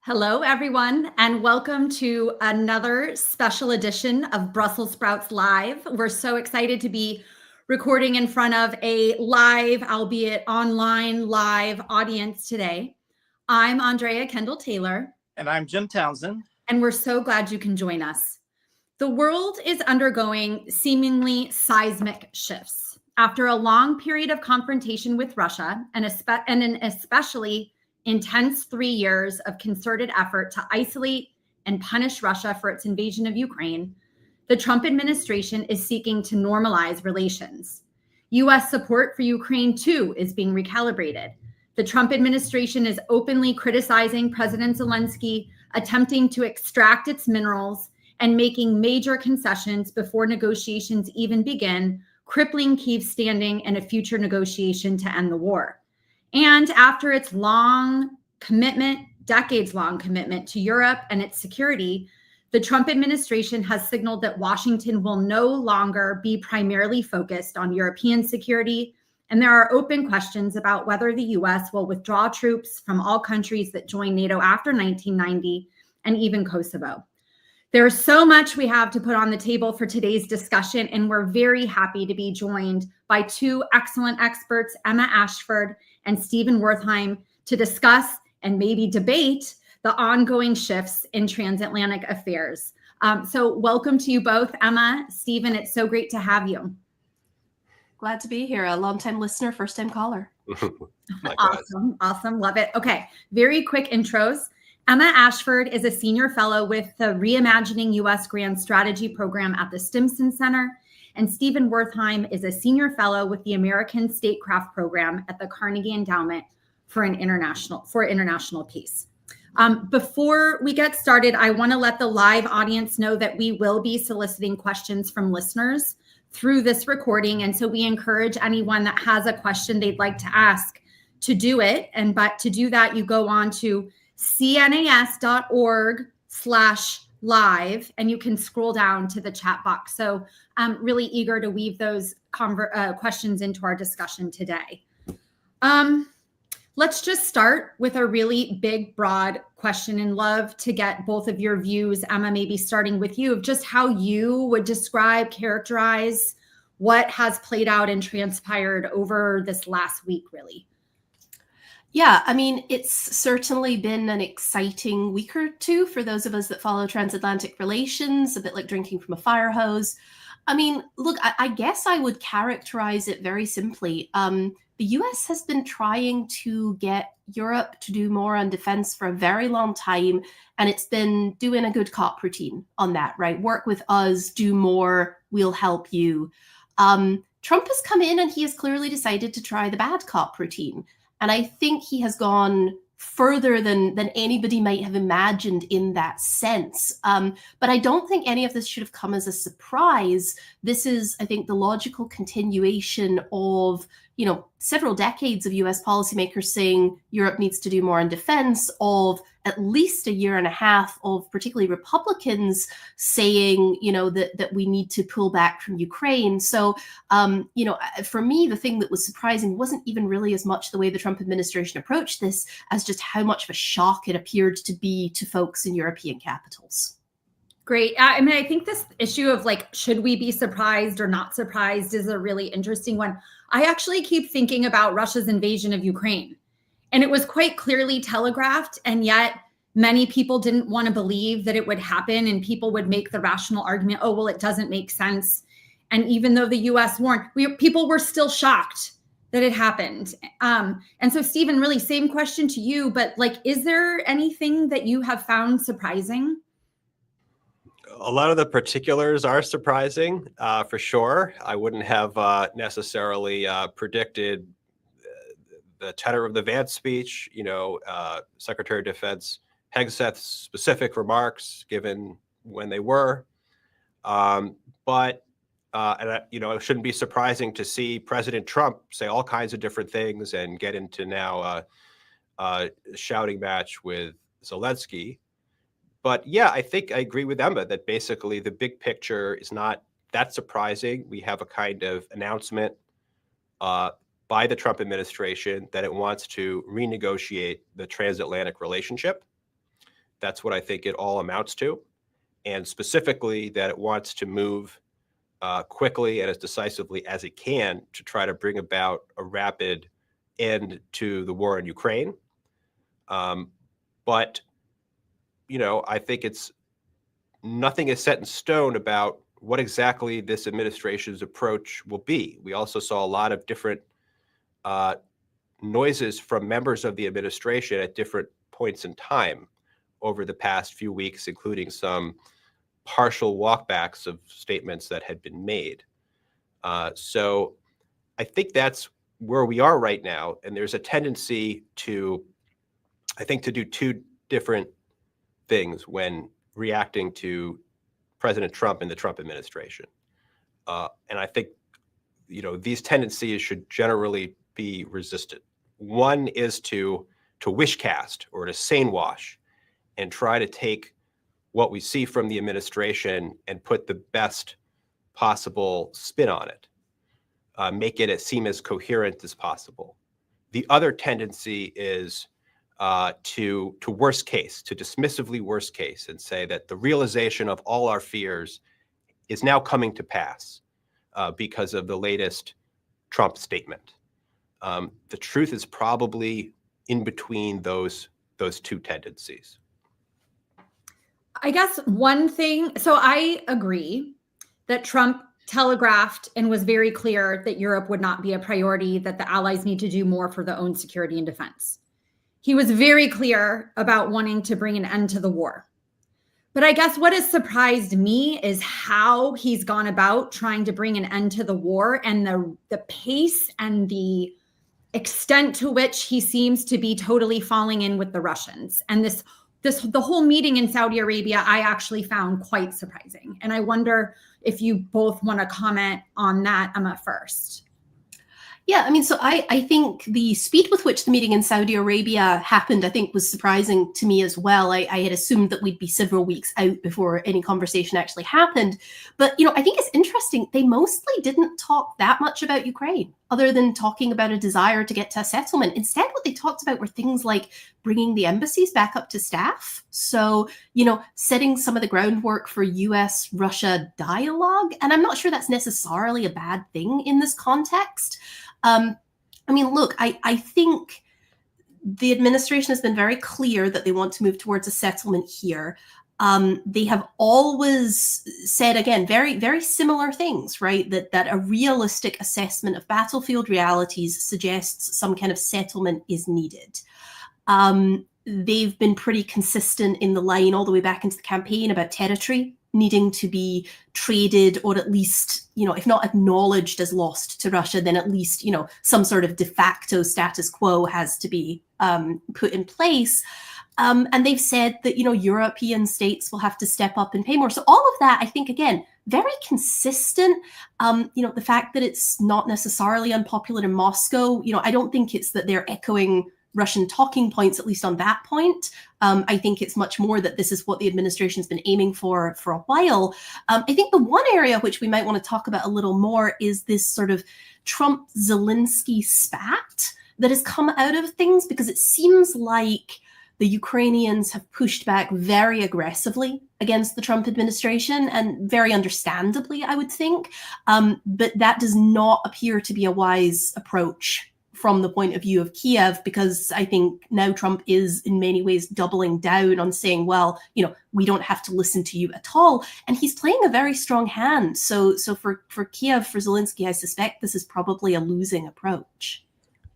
Hello, everyone, and welcome to another special edition of Brussels Sprouts Live. We're so excited to be recording in front of a live, albeit online live audience today. I'm Andrea Kendall-Taylor. And I'm Jim Townsend. And we're so glad you can join us. The world is undergoing seemingly seismic shifts. After a long period of confrontation with Russia and an especially intense 3 years of concerted effort to isolate and punish Russia for its invasion of Ukraine, the Trump administration is seeking to normalize relations. U.S. support for Ukraine, too, is being recalibrated. The Trump administration is openly criticizing President Zelensky, attempting to extract its minerals, and making major concessions before negotiations even begin, crippling Kyiv's standing in a future negotiation to end the war. And after its long commitment, decades-long commitment to Europe and its security, the Trump administration has signaled that Washington will no longer be primarily focused on European security, and there are open questions about whether the U.S. will withdraw troops from all countries that joined NATO after 1990 and even Kosovo. There's so much we have to put on the table for today's discussion, and we're very happy to be joined by two excellent experts, Emma Ashford and Stephen Wertheim, to discuss and maybe debate the ongoing shifts in transatlantic affairs. So welcome to you both, Emma, Stephen. It's so great to have you. Glad to be here. A longtime listener, first-time caller. Awesome. Love it. Okay, very quick intros. Emma Ashford is a senior fellow with the Reimagining U.S. Grand Strategy Program at the Stimson Center, and Stephen Wertheim is a senior fellow with the American Statecraft Program at the Carnegie Endowment for international peace. Before we get started, I want to let the live audience know that we will be soliciting questions from listeners through this recording, and so we encourage anyone that has a question they'd like to ask to do it. But to do that, you go on to cnas.org/live, and you can scroll down to the chat box. So I'm really eager to weave those questions into our discussion today. Let's just start with a really big, broad question, and love to get both of your views. Emma, maybe starting with you, of just how you would characterize what has played out and transpired over this last week, really. Yeah, I mean, it's certainly been an exciting week or two for those of us that follow transatlantic relations, a bit like drinking from a fire hose. I mean, look, I guess I would characterize it very simply. The U.S. has been trying to get Europe to do more on defense for a very long time, and it's been doing a good cop routine on that, right? Work with us, do more, we'll help you. Trump has come in and he has clearly decided to try the bad cop routine. And I think he has gone further than anybody might have imagined in that sense. But I don't think any of this should have come as a surprise. This is, I think, the logical continuation of, several decades of U.S. policymakers saying Europe needs to do more in defense, of at least a year and a half of particularly Republicans saying, that we need to pull back from Ukraine. So, for me, the thing that was surprising wasn't even really as much the way the Trump administration approached this as just how much of a shock it appeared to be to folks in European capitals. Great. I mean, I think this issue of should we be surprised or not surprised is a really interesting one. I actually keep thinking about Russia's invasion of Ukraine, and it was quite clearly telegraphed, and yet many people didn't want to believe that it would happen, and people would make the rational argument, oh, well, it doesn't make sense. And even though the U.S. warned, people were still shocked that it happened. And so, Stephen, really same question to you, but is there anything that you have found surprising? A lot of the particulars are surprising, for sure. I wouldn't have necessarily predicted the tenor of the Vance speech, Secretary of Defense Hegseth's specific remarks, given when they were. But it shouldn't be surprising to see President Trump say all kinds of different things and get into now a shouting match with Zelensky. But yeah, I think I agree with Emma that basically the big picture is not that surprising. We have a kind of announcement by the Trump administration that it wants to renegotiate the transatlantic relationship. That's what I think it all amounts to. And specifically that it wants to move quickly and as decisively as it can to try to bring about a rapid end to the war in Ukraine. But, I think nothing is set in stone about what exactly this administration's approach will be. We also saw a lot of different noises from members of the administration at different points in time over the past few weeks, including some partial walkbacks of statements that had been made. So I think that's where we are right now. And there's a tendency to do two different things when reacting to President Trump and the Trump administration. And I think, these tendencies should generally be resisted. One is to wish cast or to sane wash and try to take what we see from the administration and put the best possible spin on it, make it seem as coherent as possible. The other tendency is to worst case, to dismissively worst case, and say that the realization of all our fears is now coming to pass because of the latest Trump statement. The truth is probably in between those two tendencies. I guess one thing, so I agree that Trump telegraphed and was very clear that Europe would not be a priority, that the allies need to do more for their own security and defense. He was very clear about wanting to bring an end to the war. But I guess what has surprised me is how he's gone about trying to bring an end to the war and the pace and the extent to which he seems to be totally falling in with the Russians. And the whole meeting in Saudi Arabia, I actually found quite surprising. And I wonder if you both want to comment on that, Emma, first. Yeah, so I think the speed with which the meeting in Saudi Arabia happened, I think, was surprising to me as well. I had assumed that we'd be several weeks out before any conversation actually happened. But, I think it's interesting. They mostly didn't talk that much about Ukraine, other than talking about a desire to get to a settlement. Instead, what they talked about were things like bringing the embassies back up to staff. So, setting some of the groundwork for U.S.-Russia dialogue. And I'm not sure that's necessarily a bad thing in this context. Look, I think the administration has been very clear that they want to move towards a settlement here. They have always said, again, very, very similar things, right? That a realistic assessment of battlefield realities suggests some kind of settlement is needed. They've been pretty consistent in the line all the way back into the campaign about territory needing to be traded, or at least, if not acknowledged as lost to Russia, then at least, some sort of de facto status quo has to be put in place. And they've said that, European states will have to step up and pay more. So all of that, I think, again, very consistent. The fact that it's not necessarily unpopular in Moscow, I don't think it's that they're echoing Russian talking points, at least on that point. I think it's much more that this is what the administration's been aiming for a while. I think the one area which we might want to talk about a little more is this sort of Trump-Zelensky spat that has come out of things, because it seems like the Ukrainians have pushed back very aggressively against the Trump administration, and very understandably, I would think. But that does not appear to be a wise approach from the point of view of Kiev, because I think now Trump is in many ways doubling down on saying, well, we don't have to listen to you at all. And he's playing a very strong hand. So for Kiev, for Zelensky, I suspect this is probably a losing approach.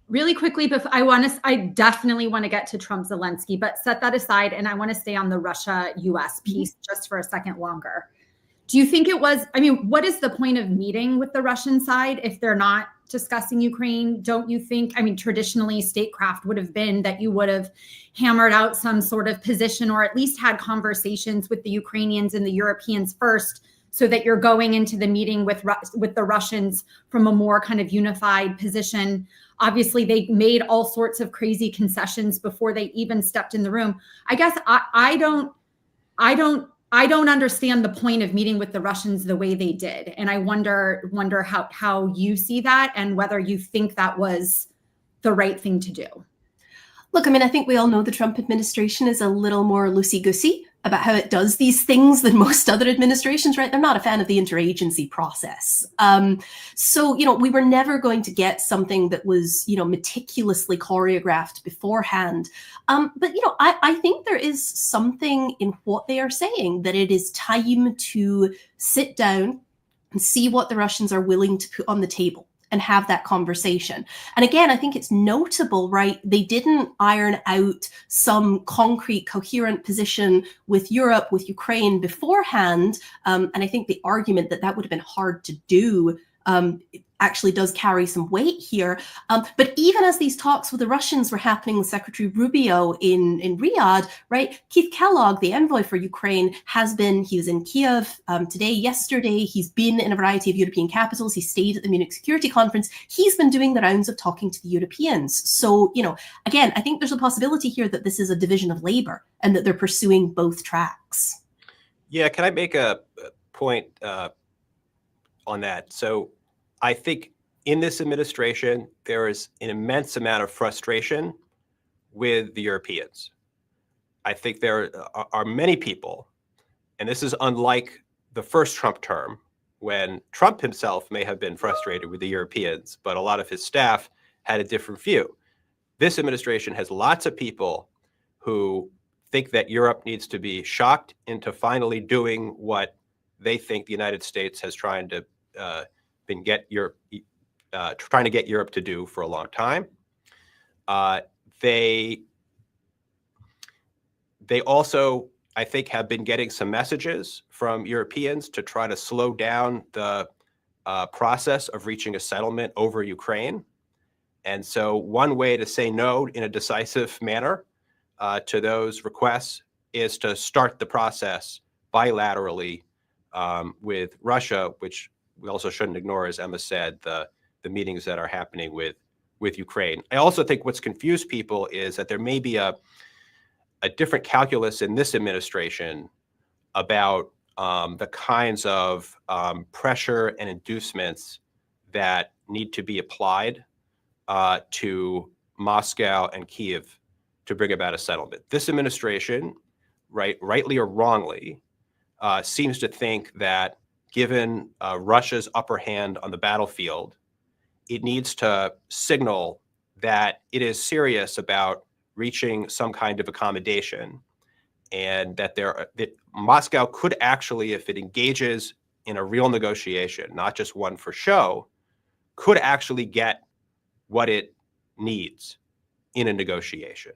Really quickly, but I definitely want to get to Trump Zelensky, but set that aside. And I want to stay on the Russia-US piece just for a second longer. Do you think what is the point of meeting with the Russian side if they're not discussing Ukraine? Don't you think, traditionally statecraft would have been that you would have hammered out some sort of position, or at least had conversations with the Ukrainians and the Europeans first, so that you're going into the meeting with the Russians from a more kind of unified position. Obviously, they made all sorts of crazy concessions before they even stepped in the room. I guess I don't understand the point of meeting with the Russians the way they did. And I wonder how you see that, and whether you think that was the right thing to do. Look, I mean, I think we all know the Trump administration is a little more loosey-goosey about how it does these things than most other administrations, right? They're not a fan of the interagency process. So, we were never going to get something that was, meticulously choreographed beforehand. But, I think there is something in what they are saying, that it is time to sit down and see what the Russians are willing to put on the table and have that conversation. And again, I think it's notable, right? They didn't iron out some concrete, coherent position with Europe, with Ukraine beforehand. And I think the argument that that would have been hard to do actually does carry some weight here. But even as these talks with the Russians were happening with Secretary Rubio in Riyadh, right? Keith Kellogg, the envoy for Ukraine, he was in Kiev today, yesterday. He's been in a variety of European capitals. He stayed at the Munich Security Conference. He's been doing the rounds of talking to the Europeans. So, again, I think there's a possibility here that this is a division of labor and that they're pursuing both tracks. Yeah, can I make a point on that? So I think in this administration, there is an immense amount of frustration with the Europeans. I think there are many people, and this is unlike the first Trump term, when Trump himself may have been frustrated with the Europeans, but a lot of his staff had a different view. This administration has lots of people who think that Europe needs to be shocked into finally doing what they think the United States has trying to get Europe to do for a long time. They also, I think, have been getting some messages from Europeans to try to slow down the process of reaching a settlement over Ukraine. And so one way to say no in a decisive manner to those requests is to start the process bilaterally with Russia, which we also shouldn't ignore, as Emma said, the meetings that are happening with Ukraine. I also think what's confused people is that there may be a different calculus in this administration about the kinds of pressure and inducements that need to be applied to Moscow and Kyiv to bring about a settlement. This administration, rightly or wrongly, seems to think that given Russia's upper hand on the battlefield, it needs to signal that it is serious about reaching some kind of accommodation, and that Moscow could actually, if it engages in a real negotiation, not just one for show, could actually get what it needs in a negotiation.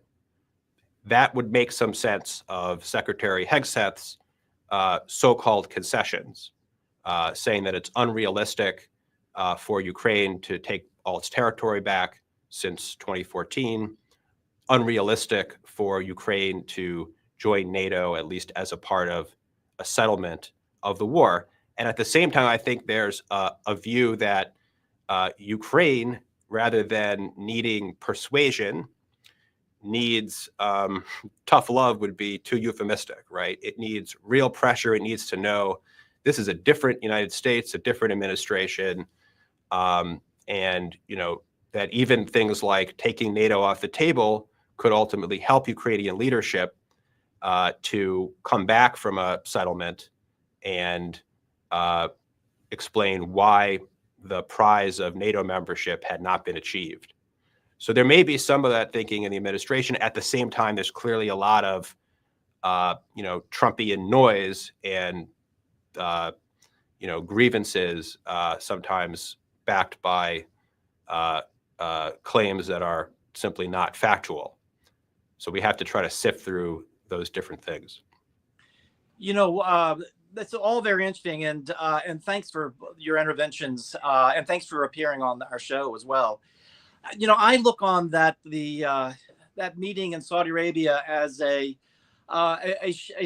That would make some sense of Secretary Hegseth's so-called concessions, saying that it's unrealistic for Ukraine to take all its territory back since 2014, unrealistic for Ukraine to join NATO, at least as a part of a settlement of the war. And at the same time, I think there's a view that Ukraine, rather than needing persuasion, needs tough love would be too euphemistic, right? It needs real pressure. It needs to know this is a different United States, a different administration, and that even things like taking NATO off the table could ultimately help Ukrainian leadership to come back from a settlement and explain why the prize of NATO membership had not been achieved. So there may be some of that thinking in the administration. At the same time, there's clearly a lot of Trumpian noise and grievances, sometimes backed by claims that are simply not factual. So we have to try to sift through those different things. That's all very interesting, and thanks for your interventions, and thanks for appearing on our show as well. I look on that meeting in Saudi Arabia as a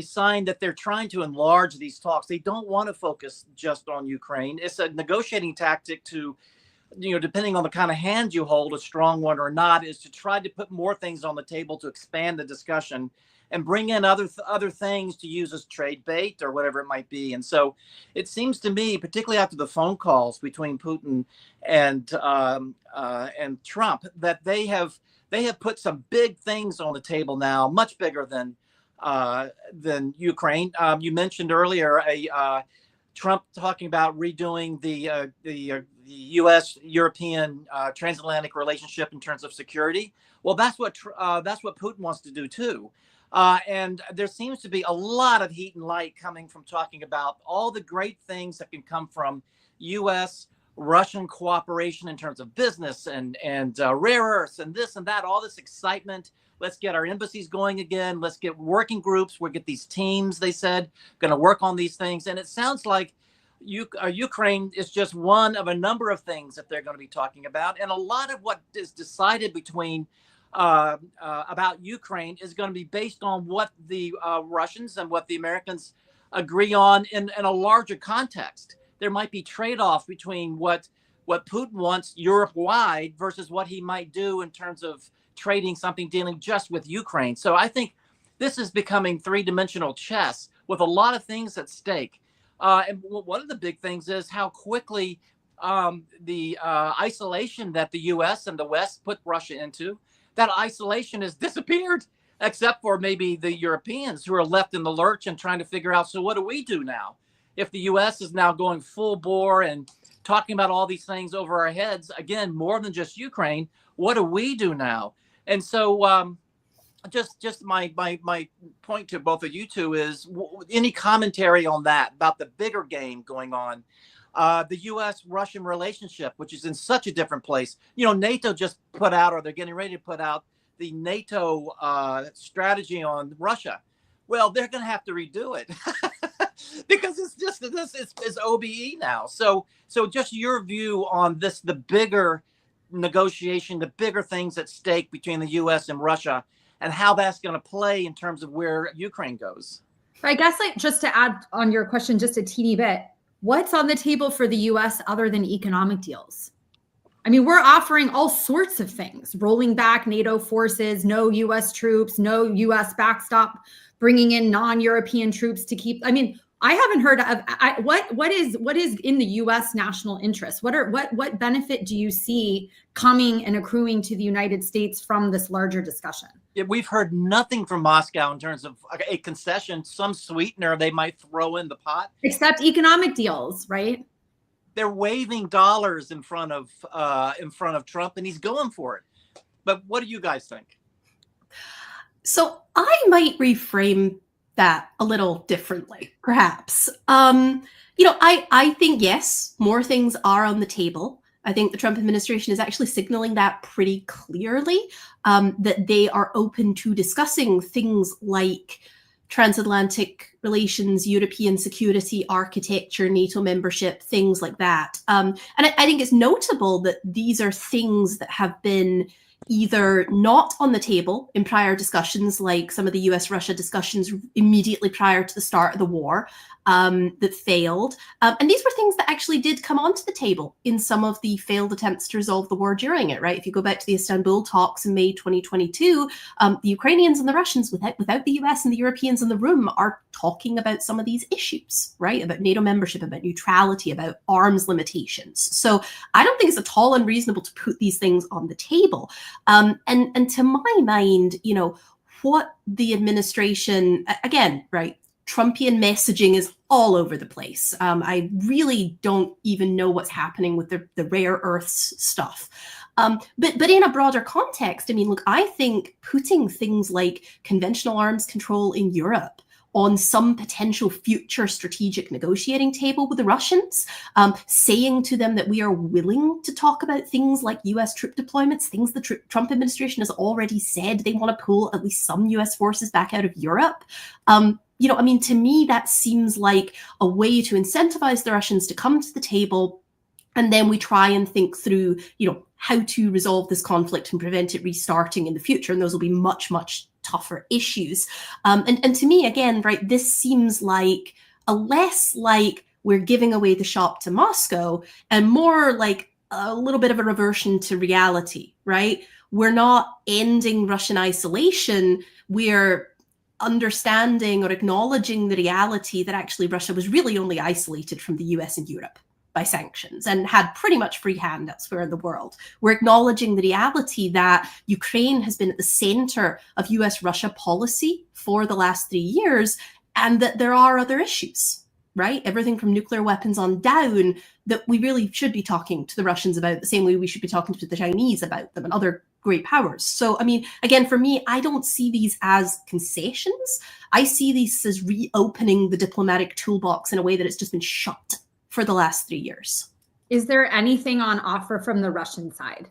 sign that they're trying to enlarge these talks. They don't want to focus just on Ukraine. It's a negotiating tactic to, depending on the kind of hand you hold, a strong one or not, is to try to put more things on the table to expand the discussion and bring in other things to use as trade bait or whatever it might be. And so it seems to me, particularly after the phone calls between Putin and Trump, that they have put some big things on the table now, much bigger than Ukraine. You mentioned earlier Trump talking about redoing the U.S. European transatlantic relationship in terms of security. Well, that's what Putin wants to do too. And there seems to be a lot of heat and light coming from talking about all the great things that can come from U.S. Russian cooperation in terms of business and rare earths and this and that, all this excitement. Let's get our embassies going again. Let's get working groups. We'll get these teams, they said, going to work on these things. And it sounds like Ukraine is just one of a number of things that they're going to be talking about. And a lot of what is decided between about Ukraine is going to be based on what the Russians and what the Americans agree on in a larger context. There might be trade-offs between what Putin wants Europe-wide versus what he might do in terms of trading something dealing just with Ukraine. So I think this is becoming three-dimensional chess with a lot of things at stake. And one of the big things is how quickly the isolation that the U.S. and the West put Russia into, that isolation has disappeared, except for maybe the Europeans who are left in the lurch and trying to figure out, so what do we do now? If the U.S. is now going full bore and talking about all these things over our heads, again, more than just Ukraine, what do we do now? And so just my point to both of you two is any commentary on that, about the bigger game going on, the U.S.-Russian relationship, which is in such a different place. You know, NATO just put out, or they're getting ready to put out, the NATO strategy on Russia. Well, they're going to have to redo it because it's OBE now. So just your view on this, the bigger negotiation, the bigger things at stake between the U.S. and Russia, and how that's going to play in terms of where Ukraine goes. I guess, like, just to add on your question just a teeny bit, what's on the table for the U.S. other than economic deals? I mean, we're offering all sorts of things, rolling back NATO forces, no U.S. troops, no U.S. backstop, bringing in non-European troops to keep. I mean, I haven't heard of what is in the U.S. national interest. What benefit do you see coming and accruing to the United States from this larger discussion? Yeah, we've heard nothing from Moscow in terms of a concession, some sweetener they might throw in the pot, except economic deals, right? They're waving dollars in front of Trump, and he's going for it. But what do you guys think? So I might reframe that a little differently, perhaps. I think, yes, more things are on the table. I think the Trump administration is actually signaling that pretty clearly, that they are open to discussing things like transatlantic relations, European security architecture, NATO membership, things like that. And I think it's notable that these are things that have been either not on the table in prior discussions, like some of the US-Russia discussions immediately prior to the start of the war that failed. And these were things that actually did come onto the table in some of the failed attempts to resolve the war during it, right? If you go back to the Istanbul talks in May 2022, the Ukrainians and the Russians, without the US and the Europeans in the room, are talking about some of these issues, right? About NATO membership, about neutrality, about arms limitations. So I don't think it's at all unreasonable to put these things on the table. And to my mind, what the administration, again, right, Trumpian messaging is all over the place. I really don't even know what's happening with the rare earths stuff. But in a broader context, I mean, look, I think putting things like conventional arms control in Europe on some potential future strategic negotiating table with the Russians, saying to them that we are willing to talk about things like U.S. troop deployments, things the Trump administration has already said they want to pull at least some U.S. forces back out of Europe. To me, that seems like a way to incentivize the Russians to come to the table. And then we try and think through, how to resolve this conflict and prevent it restarting in the future. And those will be much, much tougher issues. And to me, again, right, this seems like less like we're giving away the shop to Moscow and more like a little bit of a reversion to reality, right? We're not ending Russian isolation. We're understanding or acknowledging the reality that actually Russia was really only isolated from the US and Europe by sanctions and had pretty much free hand elsewhere in the world. We're acknowledging the reality that Ukraine has been at the center of US-Russia policy for the last 3 years, and that there are other issues, right? Everything from nuclear weapons on down that we really should be talking to the Russians about the same way we should be talking to the Chinese about them and other great powers. So, I mean, again, for me, I don't see these as concessions. I see these as reopening the diplomatic toolbox in a way that it's just been shut for the last 3 years. Is there anything on offer from the Russian side?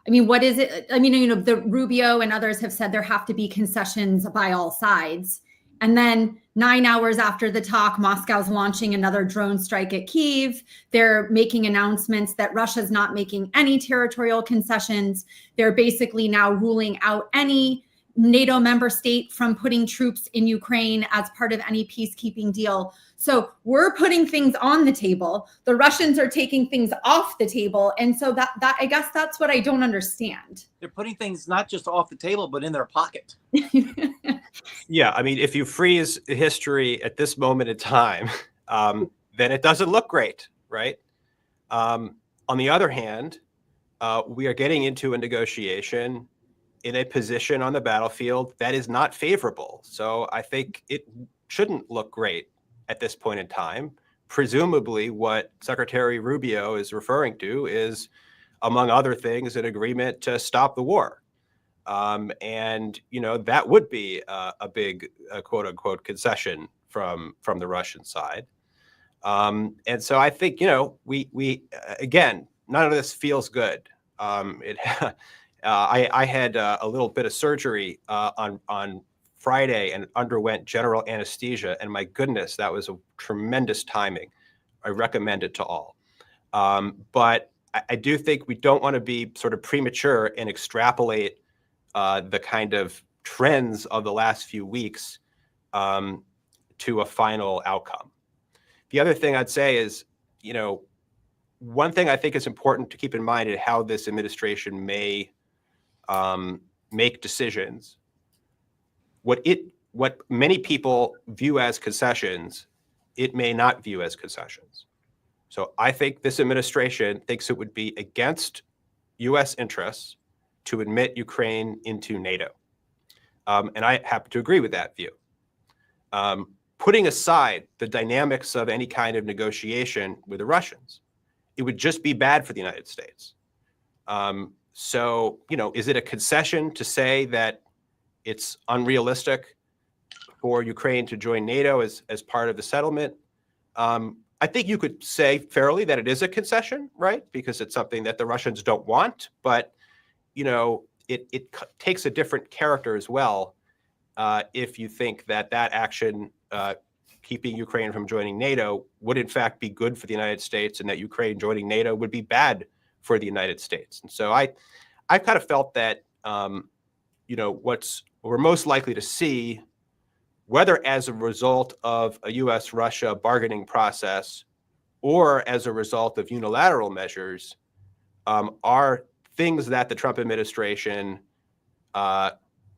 I mean, what is it? I mean, you know, the Rubio and others have said there have to be concessions by all sides. And then 9 hours after the talk, Moscow's launching another drone strike at Kyiv. They're making announcements that Russia's not making any territorial concessions. They're basically now ruling out any NATO member state from putting troops in Ukraine as part of any peacekeeping deal. So we're putting things on the table. The Russians are taking things off the table. And so that I guess that's what I don't understand. They're putting things not just off the table, but in their pocket. Yeah, I mean, if you freeze history at this moment in time, then it doesn't look great, right? On the other hand, we are getting into a negotiation in a position on the battlefield that is not favorable. So I think it shouldn't look great at this point in time. Presumably what Secretary Rubio is referring to is, among other things, an agreement to stop the war. And, you know, that would be a big quote unquote concession from the Russian side. And so I think, you know, we again, none of this feels good. I had a little bit of surgery on Friday and underwent general anesthesia. And my goodness, that was a tremendous timing. I recommend it to all. But I do think we don't want to be sort of premature and extrapolate the kind of trends of the last few weeks to a final outcome. The other thing I'd say is, you know, one thing I think is important to keep in mind is how this administration may make decisions. What many people view as concessions, it may not view as concessions. So I think this administration thinks it would be against U.S. interests to admit Ukraine into NATO. And I happen to agree with that view. Putting aside the dynamics of any kind of negotiation with the Russians, it would just be bad for the United States. So, you know, is it a concession to say that it's unrealistic for Ukraine to join NATO as part of the settlement? I think you could say fairly that it is a concession, right? Because it's something that the Russians don't want, but you know, it takes a different character as well if you think that action, keeping Ukraine from joining NATO, would in fact be good for the United States, and that Ukraine joining NATO would be bad for the United States. And so I've kind of felt that, you know, we're most likely to see, whether as a result of a U.S.-Russia bargaining process or as a result of unilateral measures, are things that the Trump administration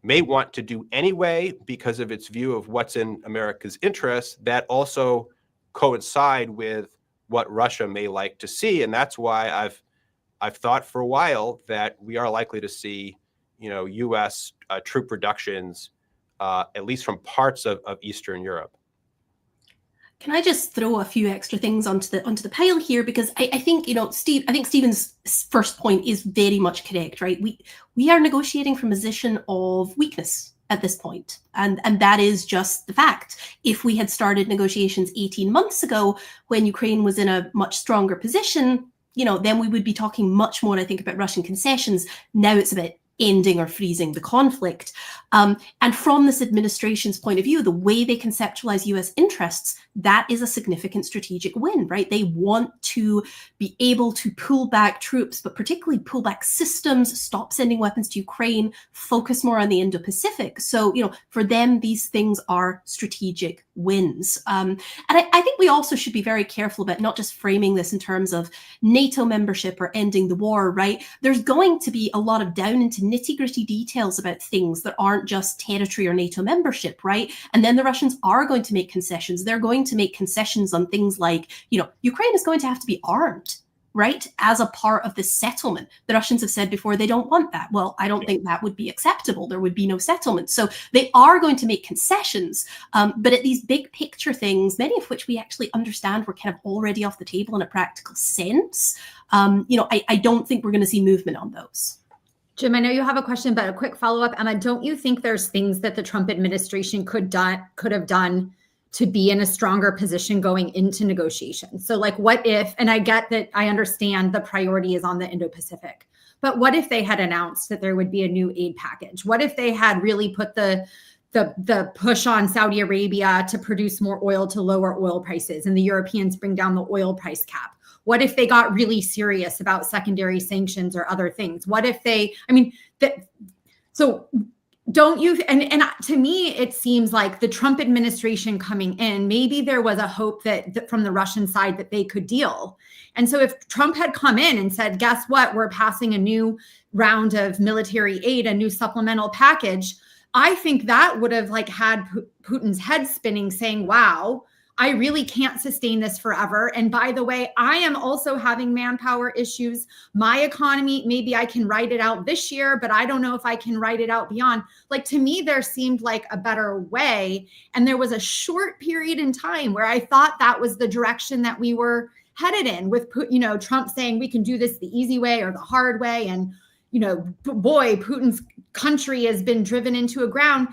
may want to do anyway because of its view of what's in America's interests, that also coincide with what Russia may like to see. And that's why I've thought for a while that we are likely to see, you know, U.S. Troop reductions, at least from parts of Eastern Europe. Can I just throw a few extra things onto the pile here? Because I think, you know, I think Stephen's first point is very much correct, right? We are negotiating from a position of weakness at this point. And that is just the fact. If we had started negotiations 18 months ago, when Ukraine was in a much stronger position, you know, then we would be talking much more, I think, about Russian concessions. Now it's about ending or freezing the conflict. And from this administration's point of view, the way they conceptualize US interests, that is a significant strategic win, right? They want to be able to pull back troops, but particularly pull back systems, stop sending weapons to Ukraine, focus more on the Indo-Pacific. So, you know, for them, these things are strategic wins. And I think we also should be very careful about not just framing this in terms of NATO membership or ending the war, right? There's going to be a lot of down into nitty-gritty details about things that aren't just territory or NATO membership, right? And then the Russians are going to make concessions. They're going to make concessions on things like, Ukraine is going to have to be armed, right, as a part of this settlement. The Russians have said before they don't want that. Well, I don't think that would be acceptable. There would be no settlement. So they are going to make concessions. But at these big picture things, many of which we actually understand were kind of already off the table in a practical sense, I don't think we're going to see movement on those. Jim, I know you have a question, but a quick follow-up. Emma, don't you think there's things that the Trump administration could have done to be in a stronger position going into negotiations? So like, what if, and I get that, I understand the priority is on the Indo-Pacific, but what if they had announced that there would be a new aid package? What if they had really put the push on Saudi Arabia to produce more oil to lower oil prices and the Europeans bring down the oil price cap? What if they got really serious about secondary sanctions or other things? What if don't you, and to me, it seems like the Trump administration coming in, maybe there was a hope that from the Russian side that they could deal. And so if Trump had come in and said, guess what, we're passing a new round of military aid, a new supplemental package, I think that would have had Putin's head spinning, saying, wow, I really can't sustain this forever. And by the way, I am also having manpower issues. My economy, maybe I can write it out this year, but I don't know if I can write it out beyond. To me, there seemed like a better way. And there was a short period in time where I thought that was the direction that we were headed in, with, Trump saying we can do this the easy way or the hard way. And, boy, Putin's country has been driven into a ground.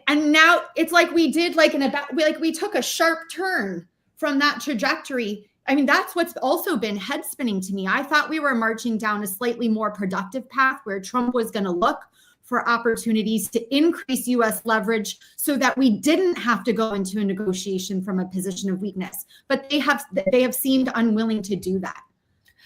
And now it's like we did we took a sharp turn from that trajectory. I mean, that's what's also been head spinning to me. I thought we were marching down a slightly more productive path where Trump was going to look for opportunities to increase U.S. leverage so that we didn't have to go into a negotiation from a position of weakness. But they have seemed unwilling to do that.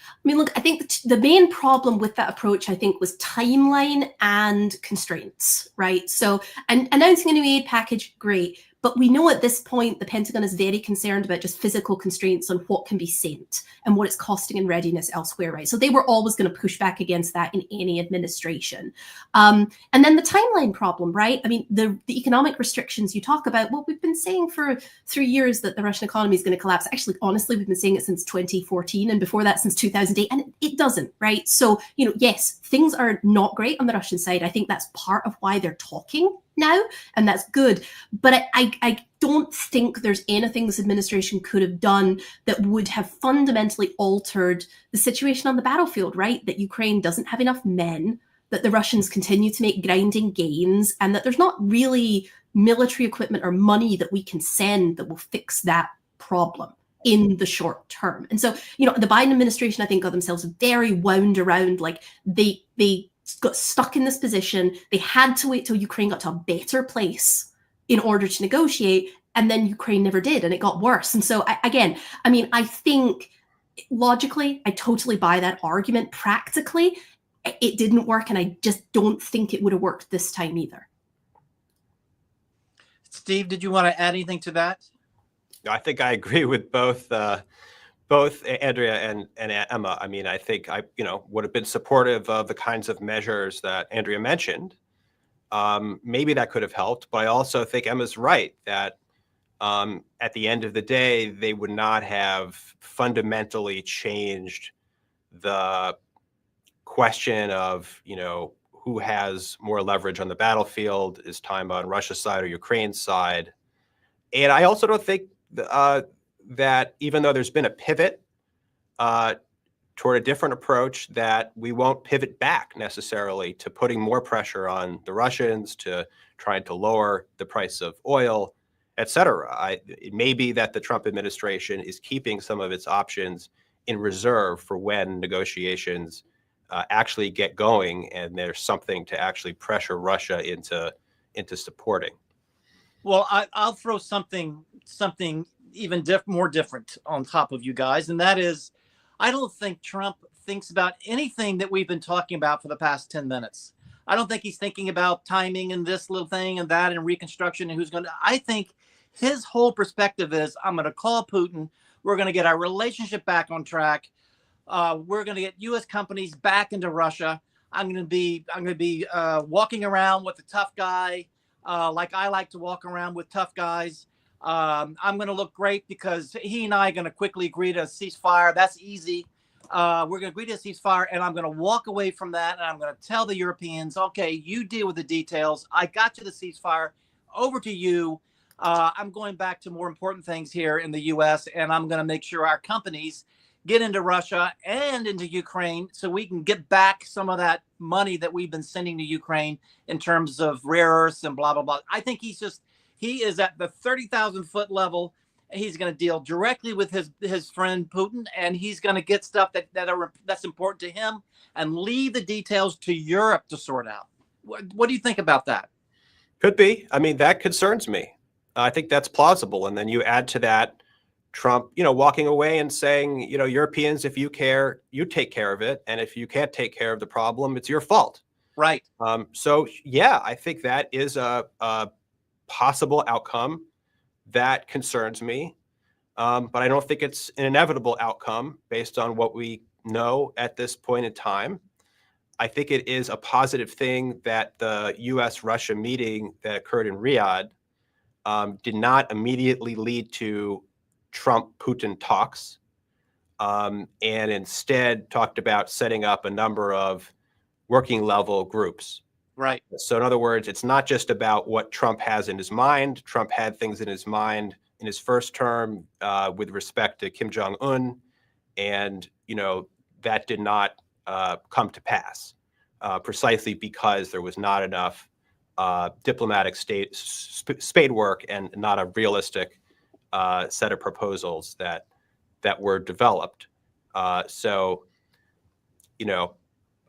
I mean, look, I think the main problem with that approach, I think, was timeline and constraints, right? So announcing a new aid package, great. But we know at this point, the Pentagon is very concerned about just physical constraints on what can be sent and what it's costing in readiness elsewhere, right? So they were always going to push back against that in any administration. And then the timeline problem, right? I mean, the economic restrictions you talk about, well, we've been saying for 3 years that the Russian economy is going to collapse. Actually, honestly, we've been saying it since 2014 and before that since 2008, and it doesn't, right? So, yes, things are not great on the Russian side. I think that's part of why they're talking now, and that's good. But I don't think there's anything this administration could have done that would have fundamentally altered the situation on the battlefield, right? That Ukraine doesn't have enough men, that the Russians continue to make grinding gains, and that there's not really military equipment or money that we can send that will fix that problem in the short term. And so, the Biden administration, I think, got themselves very wound around, they got stuck in this position. They had to wait till Ukraine got to a better place in order to negotiate, and then Ukraine never did, and it got worse. And so, I think logically, I totally buy that argument. Practically, it didn't work, and I just don't think it would have worked this time either. Steve, did you want to add anything to that? I think I agree with both Andrea and Emma. I mean, I think I would have been supportive of the kinds of measures that Andrea mentioned. Maybe that could have helped, but I also think Emma's right that at the end of the day, they would not have fundamentally changed the question of, who has more leverage on the battlefield, is time on Russia's side or Ukraine's side. And I also don't think that even though there's been a pivot toward a different approach, that we won't pivot back necessarily to putting more pressure on the Russians, to trying to lower the price of oil, et cetera. It may be that the Trump administration is keeping some of its options in reserve for when negotiations actually get going and there's something to actually pressure Russia into supporting. Well, I'll throw something even more different on top of you guys, and that is, I don't think Trump thinks about anything that we've been talking about for the past 10 minutes. I don't think he's thinking about timing and this little thing and that and reconstruction and who's going to. I think his whole perspective is, I'm going to call Putin. We're going to get our relationship back on track. We're going to get U.S. companies back into Russia. I'm going to be walking around with a tough guy, like I like to walk around with tough guys. I'm going to look great because he and I are going to quickly agree to a ceasefire. That's easy. We're going to agree to a ceasefire, and I'm going to walk away from that, and I'm going to tell the Europeans, okay, you deal with the details. I got you the ceasefire. Over to you. I'm going back to more important things here in the U.S., and I'm going to make sure our companies get into Russia and into Ukraine so we can get back some of that money that we've been sending to Ukraine in terms of rare earths and blah, blah, blah. I think he is at the 30,000 foot level. He's going to deal directly with his friend Putin, and he's going to get stuff that's important to him and leave the details to Europe to sort out. What do you think about that? Could be. I mean, that concerns me. I think that's plausible. And then you add to that Trump, walking away and saying, Europeans, if you care, you take care of it. And if you can't take care of the problem, it's your fault. Right. So, yeah, I think that is a possible outcome that concerns me. But I don't think it's an inevitable outcome based on what we know at this point in time. I think it is a positive thing that the U.S.-Russia meeting that occurred in Riyadh did not immediately lead to Trump-Putin talks, and instead talked about setting up a number of working level groups. Right. So in other words, it's not just about what Trump has in his mind. Trump had things in his mind in his first term with respect to Kim Jong-un, and that did not come to pass precisely because there was not enough diplomatic spade work and not a realistic set of proposals that were developed. So,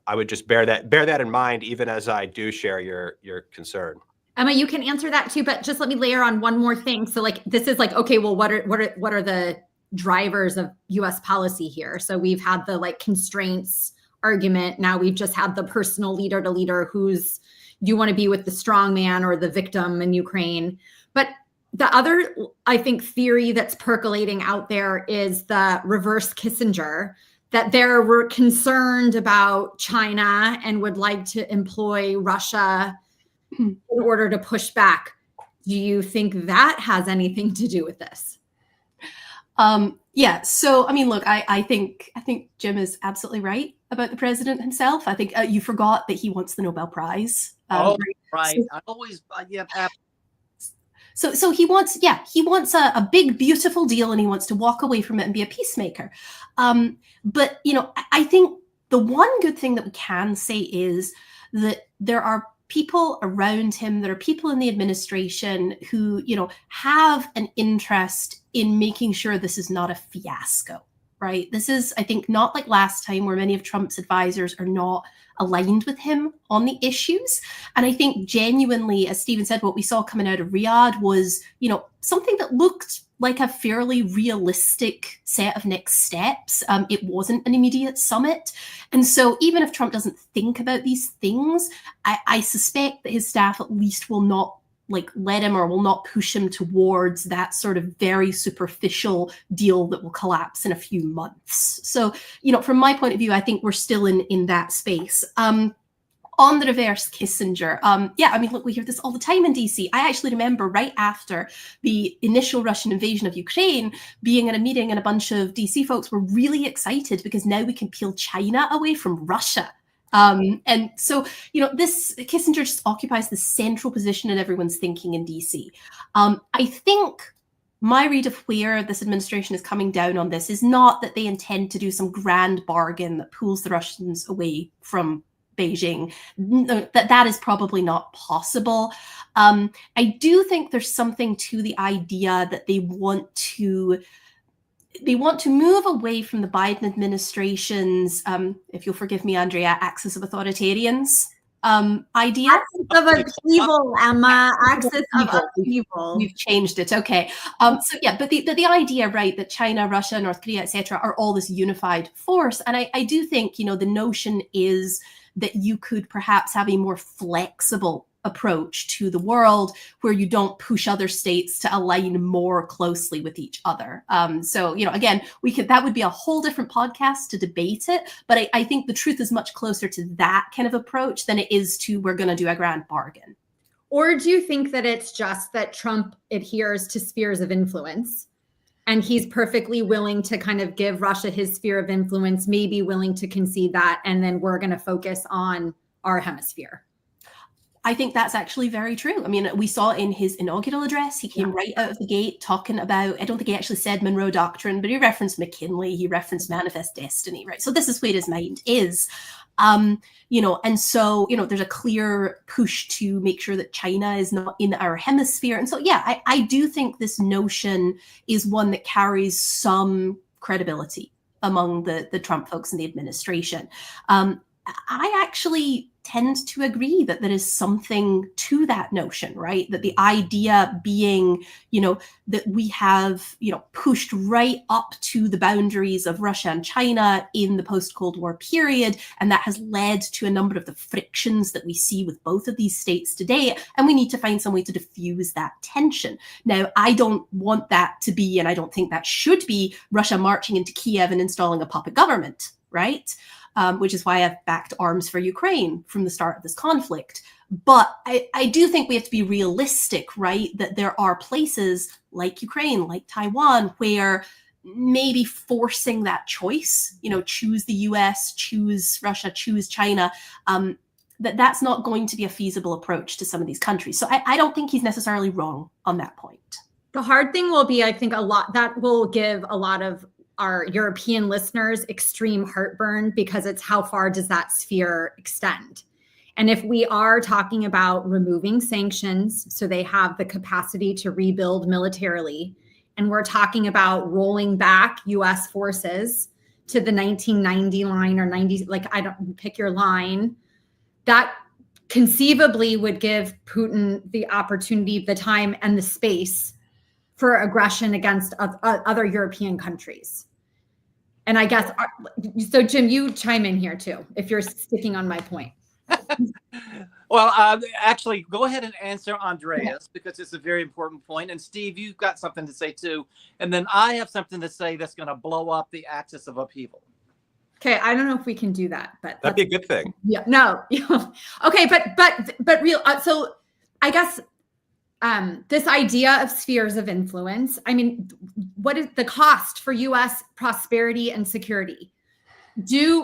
I would just bear that in mind, even as I do share your concern. Emma, you can answer that too, but just let me layer on one more thing. So this is okay, well, what are the drivers of US policy here? So we've had the constraints argument. Now we've just had the personal leader to leader who's, do you want to be with the strong man or the victim in Ukraine? But the other, I think, theory that's percolating out there is the reverse Kissinger, that they're concerned about China and would like to employ Russia in order to push back. Do you think that has anything to do with this? Yeah. So, I mean, look, I think Jim is absolutely right about the president himself. I think you forgot that he wants the Nobel Prize. Right. I always, yeah. So he wants a big, beautiful deal, and he wants to walk away from it and be a peacemaker. But, I think the one good thing that we can say is that there are people around him, there are people in the administration who, have an interest in making sure this is not a fiasco, right? This is, I think, not like last time where many of Trump's advisors are not aligned with him on the issues. And I think genuinely, as Stephen said, what we saw coming out of Riyadh was, something that looked like a fairly realistic set of next steps. It wasn't an immediate summit. And so even if Trump doesn't think about these things, I suspect that his staff at least will not let him or will not push him towards that sort of very superficial deal that will collapse in a few months. So, from my point of view, I think we're still in that space. On the reverse Kissinger, look, we hear this all the time in DC. I actually remember right after the initial Russian invasion of Ukraine being at a meeting, and a bunch of DC folks were really excited because now we can peel China away from Russia. And so, this Kissinger just occupies the central position in everyone's thinking in DC. I think my read of where this administration is coming down on this is not that they intend to do some grand bargain that pulls the Russians away from Beijing. That is probably not possible. I do think there's something to the idea that they want to move away from the Biden administration's, if you'll forgive me, Andrea, axis of authoritarians idea. Axis of upheaval, Emma. Axis of upheaval. We've changed it. Okay. But the idea, right, that China, Russia, North Korea, etc., are all this unified force. And I do think, the notion is that you could perhaps have a more flexible approach to the world where you don't push other states to align more closely with each other. So, again, that would be a whole different podcast to debate it. But I think the truth is much closer to that kind of approach than it is to we're going to do a grand bargain. Or do you think that it's just that Trump adheres to spheres of influence and he's perfectly willing to kind of give Russia his sphere of influence, maybe willing to concede that, and then we're going to focus on our hemisphere? I think that's actually very true. I mean, we saw in his inaugural address, he came right out of the gate talking about, I don't think he actually said Monroe Doctrine, but he referenced McKinley, he referenced Manifest Destiny, right? So this is where his mind is. And so, there's a clear push to make sure that China is not in our hemisphere. And so, yeah, I do think this notion is one that carries some credibility among the Trump folks in the administration. I actually tend to agree that there is something to that notion, right? That the idea being, that we have, pushed right up to the boundaries of Russia and China in the post-Cold War period. And that has led to a number of the frictions that we see with both of these states today. And we need to find some way to diffuse that tension. Now, I don't want that to be, and I don't think that should be, Russia marching into Kiev and installing a puppet government, right? Which is why I've backed arms for Ukraine from the start of this conflict. But I do think we have to be realistic, right? That there are places like Ukraine, like Taiwan, where maybe forcing that choice, choose the U.S., choose Russia, choose China, that's not going to be a feasible approach to some of these countries. So I don't think he's necessarily wrong on that point. The hard thing will be, I think, that will give a lot of our European listeners extreme heartburn, because it's how far does that sphere extend? And if we are talking about removing sanctions so they have the capacity to rebuild militarily, and we're talking about rolling back U.S. forces to the 1990 line or 90, I don't pick your line, that conceivably would give Putin the opportunity, the time, and the space for aggression against other European countries. And I guess, so Jim, you chime in here too, if you're sticking on my point. Well, actually, go ahead and answer Andrea's, because it's a very important point. And Steve, you've got something to say too. And then I have something to say that's going to blow up the axis of upheaval. Okay, I don't know if we can do that, but that'd be a good thing. Yeah, no. Okay, but real. So I guess this idea of spheres of influence, I mean, what is the cost for U.S. prosperity and security?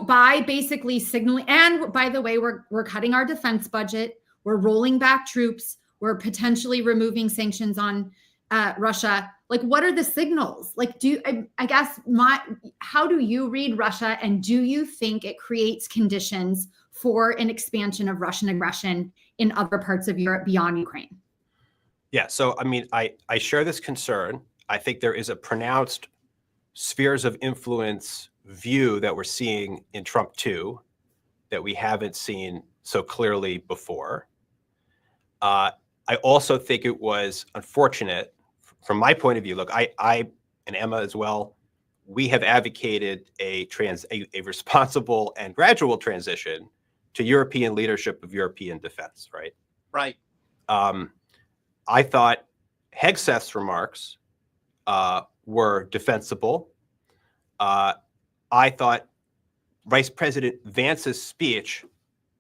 By basically signaling, and by the way, we're cutting our defense budget, we're rolling back troops, we're potentially removing sanctions on Russia. What are the signals? How do you read Russia, and do you think it creates conditions for an expansion of Russian aggression in other parts of Europe beyond Ukraine? Yeah, so I mean, I share this concern. I think there is a pronounced spheres of influence view that we're seeing in Trump 2 that we haven't seen so clearly before. I also think it was unfortunate from my point of view. Look, I and Emma as well, we have advocated a responsible and gradual transition to European leadership of European defense, right? Right. I thought Hegseth's remarks were defensible. I thought Vice President Vance's speech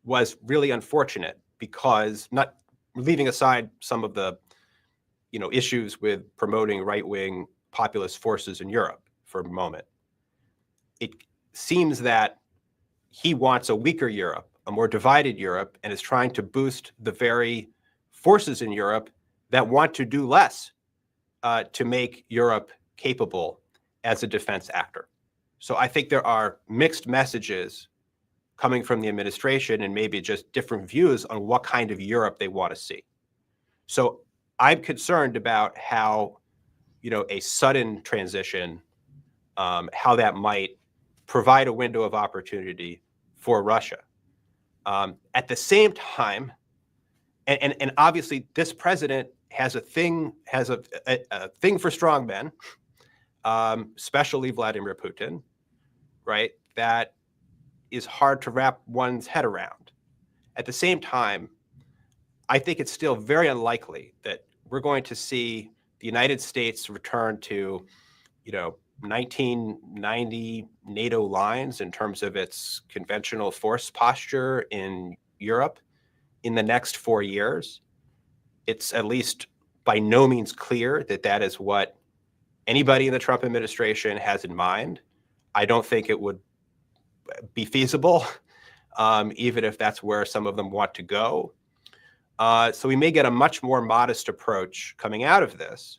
was really unfortunate, because, not leaving aside some of the issues with promoting right-wing populist forces in Europe for a moment, it seems that he wants a weaker Europe, a more divided Europe, and is trying to boost the very forces in Europe that want to do less to make Europe capable as a defense actor. So I think there are mixed messages coming from the administration, and maybe just different views on what kind of Europe they want to see. So I'm concerned about how, a sudden transition, how that might provide a window of opportunity for Russia. At the same time, and obviously this president has a thing for strongmen, especially Vladimir Putin, right? That is hard to wrap one's head around. At the same time, I think it's still very unlikely that we're going to see the United States return to, 1990 NATO lines in terms of its conventional force posture in Europe in the next 4 years. It's at least by no means clear that that is what anybody in the Trump administration has in mind. I don't think it would be feasible, even if that's where some of them want to go. So we may get a much more modest approach coming out of this,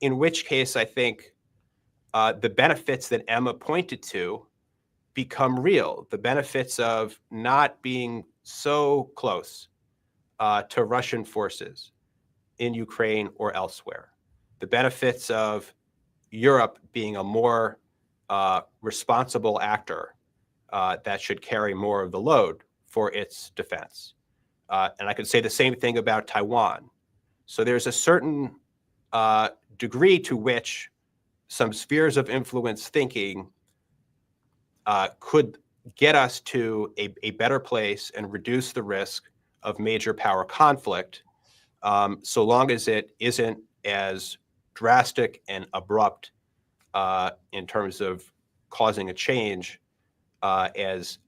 in which case I think the benefits that Emma pointed to become real. The benefits of not being so close to Russian forces in Ukraine or elsewhere. The benefits of Europe being a more responsible actor that should carry more of the load for its defense. And I could say the same thing about Taiwan. So there's a certain degree to which some spheres of influence thinking could get us to a better place and reduce the risk of major power conflict, so long as it isn't as drastic and abrupt in terms of causing a change as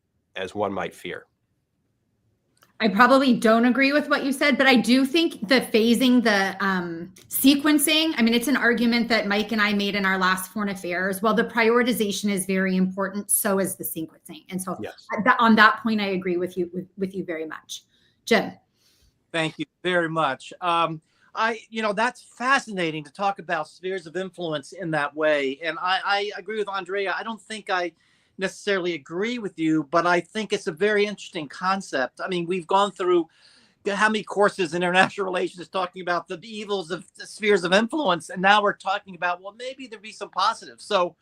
one might fear. I probably don't agree with what you said, but I do think the phasing, the sequencing, I mean, it's an argument that Mike and I made in our last Foreign Affairs. Well, the prioritization is very important, so is the sequencing. And so yes. On that point, I agree with you very much. Jim. Thank you very much. That's fascinating to talk about spheres of influence in that way. And I agree with Andrea. I don't think I necessarily agree with you, but I think it's a very interesting concept. I mean, we've gone through how many courses in international relations talking about the evils of the spheres of influence, and now we're talking about, well, maybe there'd be some positives. So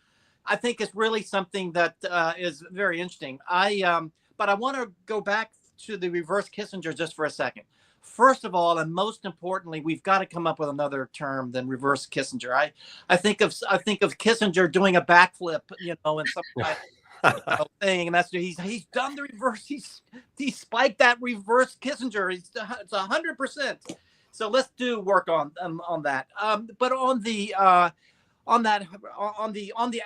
I think it's really something that is very interesting. But I want to go back to the reverse Kissinger just for a second. First of all, and most importantly, we've got to come up with another term than reverse Kissinger. I think of Kissinger doing a backflip, in some thing, and that's he's done the reverse. He spiked that reverse Kissinger. It's 100%. So let's do work on that. But on the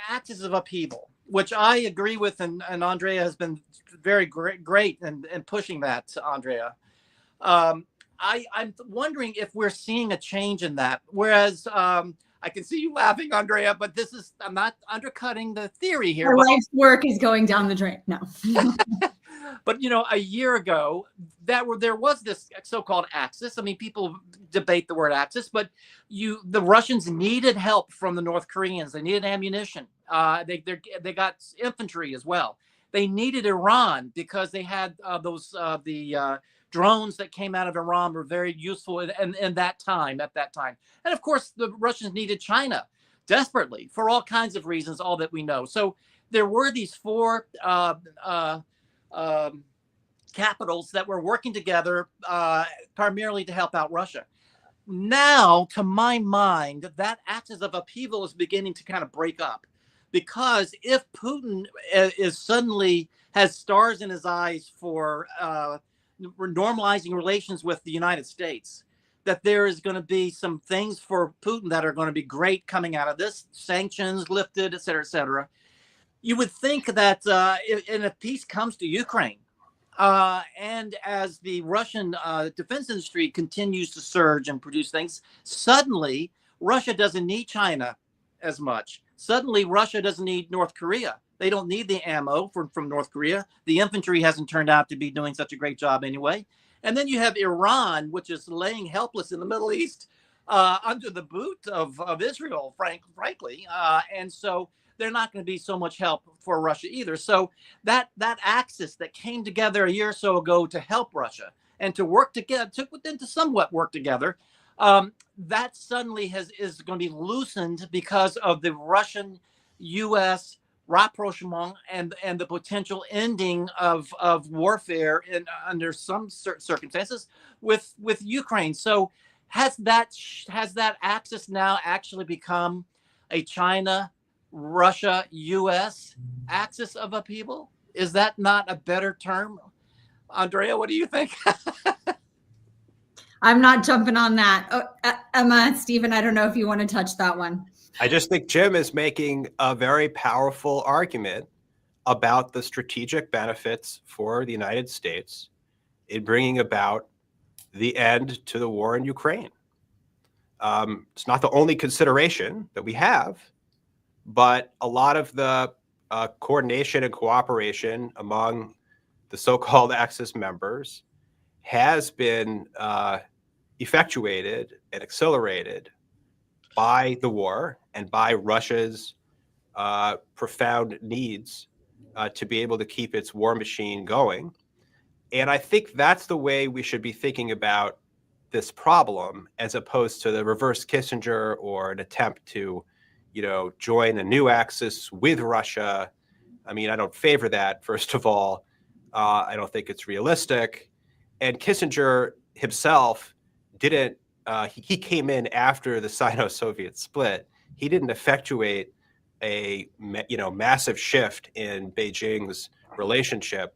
axis of upheaval, which I agree with, and Andrea has been very great in pushing that, Andrea. I'm wondering if we're seeing a change in that. Whereas I can see you laughing, Andrea, but I'm not undercutting the theory here. Our life's work is going down the drain. No. But, a year ago, there was this so-called axis. I mean, people debate the word axis, but the Russians needed help from the North Koreans. They needed ammunition. They got infantry as well. They needed Iran because they had the drones that came out of Iran were very useful at that time. And of course, the Russians needed China desperately for all kinds of reasons, all that we know. So there were these four capitals that were working together primarily to help out Russia. Now, to my mind, that axis of upheaval is beginning to kind of break up, because if Putin is suddenly has stars in his eyes for normalizing relations with the United States, that there is going to be some things for Putin that are going to be great coming out of this, sanctions lifted, et cetera, you would think that if peace comes to Ukraine, and as the Russian defense industry continues to surge and produce things, suddenly Russia doesn't need China as much. Suddenly Russia doesn't need North Korea. They don't need the ammo from North Korea. The infantry hasn't turned out to be doing such a great job anyway. And then you have Iran, which is laying helpless in the Middle East under the boot of Israel, frankly. And so they're not going to be so much help for Russia either. So that axis that came together a year or so ago to help Russia and to work together, to somewhat work together, that suddenly is going to be loosened because of the Russian-U.S. rapprochement and the potential ending of warfare under some circumstances with Ukraine. So has that axis now actually become a China, Russia, U.S. axis of upheaval? Is that not a better term? Andrea, what do you think? I'm not jumping on that. Oh, Emma, Stephen, I don't know if you want to touch that one. I just think Jim is making a very powerful argument about the strategic benefits for the United States in bringing about the end to the war in Ukraine. It's not the only consideration that we have, but a lot of the coordination and cooperation among the so-called Axis members has been effectuated and accelerated by the war and by Russia's profound needs to be able to keep its war machine going. And I think that's the way we should be thinking about this problem, as opposed to the reverse Kissinger or an attempt to, join a new axis with Russia. I mean, I don't favor that, first of all. I don't think it's realistic. And Kissinger himself didn't, he came in after the Sino-Soviet split. He didn't effectuate a massive shift in Beijing's relationship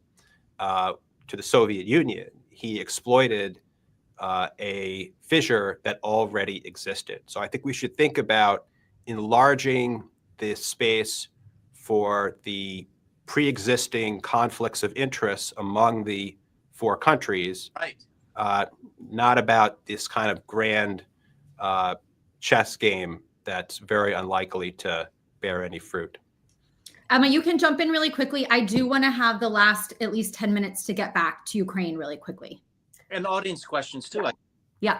to the Soviet Union. He exploited a fissure that already existed. So I think we should think about enlarging this space for the pre-existing conflicts of interest among the four countries, Right. Not about this kind of grand chess game that's very unlikely to bear any fruit. Emma, you can jump in really quickly. I do want to have the last at least 10 minutes to get back to Ukraine really quickly. And audience questions too. Yeah.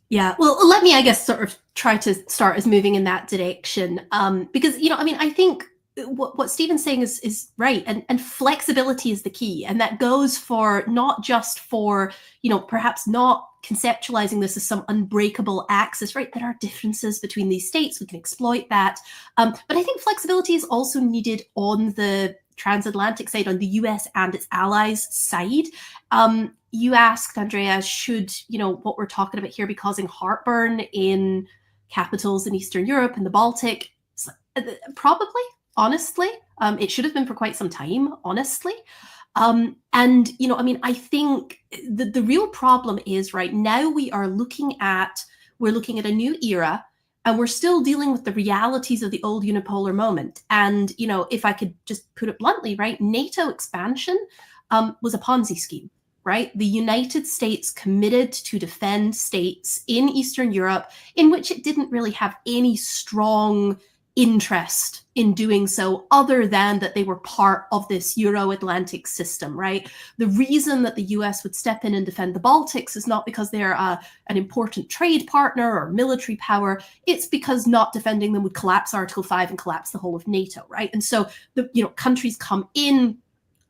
Yeah, well, let me, I guess, sort of try to start as moving in that direction. Because, I think what Stephen's saying is right. And flexibility is the key. And that goes for not just for, perhaps not conceptualizing this as some unbreakable axis, right? There are differences between these states. We can exploit that. But I think flexibility is also needed on the transatlantic side, on the US and its allies side. You asked, Andrea, should, what we're talking about here be causing heartburn in capitals in Eastern Europe and the Baltic? Probably, honestly. It should have been for quite some time, honestly. I think the real problem is right now we're looking at a new era, and we're still dealing with the realities of the old unipolar moment. And, if I could just put it bluntly, right, NATO expansion was a Ponzi scheme, right? The United States committed to defend states in Eastern Europe in which it didn't really have any strong interest in doing so, other than that they were part of this Euro-Atlantic system, right? The reason that the US would step in and defend the Baltics is not because they're an important trade partner or military power. It's because not defending them would collapse Article 5 and collapse the whole of NATO, right? And so the countries come in,